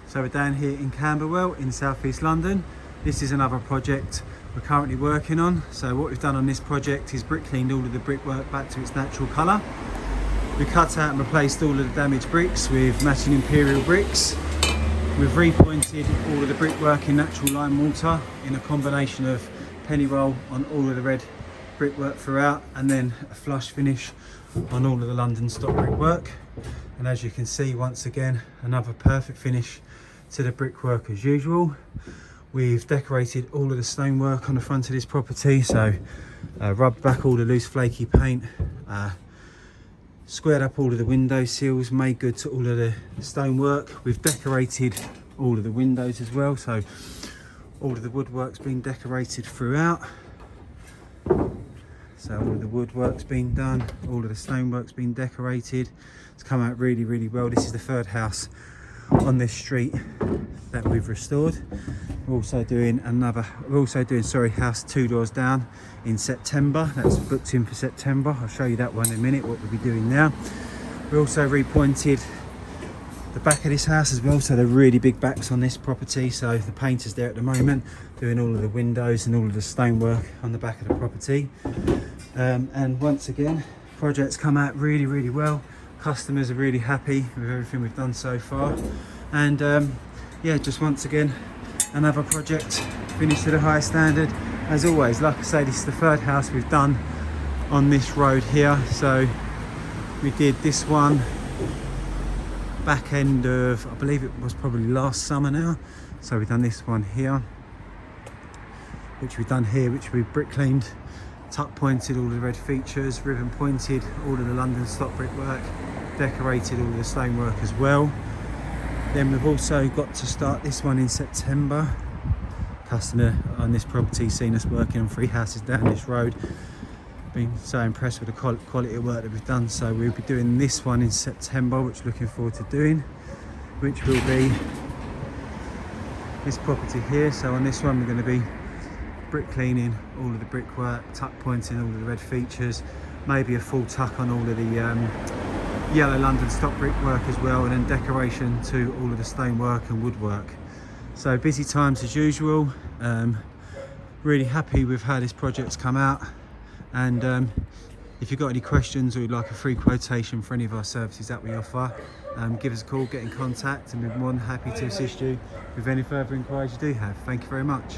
So we're down here in Camberwell in southeast London. This is another project we're currently working on. So what we've done on this project is brick cleaned all of the brickwork back to its natural colour. We cut out and replaced all of the damaged bricks with matching imperial bricks. We've repointed all of the brickwork in natural lime mortar in a combination of penny roll on all of the red brickwork throughout, and then a flush finish on all of the London stock brickwork. And as you can see, once again, another perfect finish to the brickwork as usual. We've decorated all of the stonework on the front of this property, so rubbed back all the loose flaky paint, squared up all of the window sills, made good to all of the stonework. We've decorated all of the windows as well, so all of the woodwork's been decorated throughout. So all of the woodwork's been done, all of the stonework's been decorated. It's come out really, really well. This is the third house on this street that we've restored. We're also doing house 2 doors down in September. That's booked in for September. I'll show you that one in a minute, what we'll be doing now. We also repointed the back of this house as well, so they're really big backs on this property. So the painter's there at the moment doing all of the windows and all of the stonework on the back of the property. And once again, project's come out really, really well. Customers are really happy with everything we've done so far. And yeah, just once again, another project finished to the highest standard. As always, like I say, this is the third house we've done on this road here. So we did this one back end of, I believe it was probably last summer now. So we've done this one here, which we've done here, which we brick cleaned, tuck pointed all the red features, ribbon pointed all of the London stock brickwork, decorated all of the stonework as well. Then we've also got to start this one in September. Customer on this property seen us working on 3 houses down this road. Been so impressed with the quality of work that we've done. So we'll be doing this one in September, which we're looking forward to doing, which will be this property here. So on this one we're going to be brick cleaning all of the brickwork, tuck pointing all of the red features, maybe a full tuck on all of the yellow London stock brickwork as well, and then decoration to all of the stonework and woodwork. So busy times as usual. Really happy with how this project's come out, and if you've got any questions or you'd like a free quotation for any of our services that we offer, give us a call, get in contact, and we're more than happy to assist you with any further inquiries you do have. Thank you very much.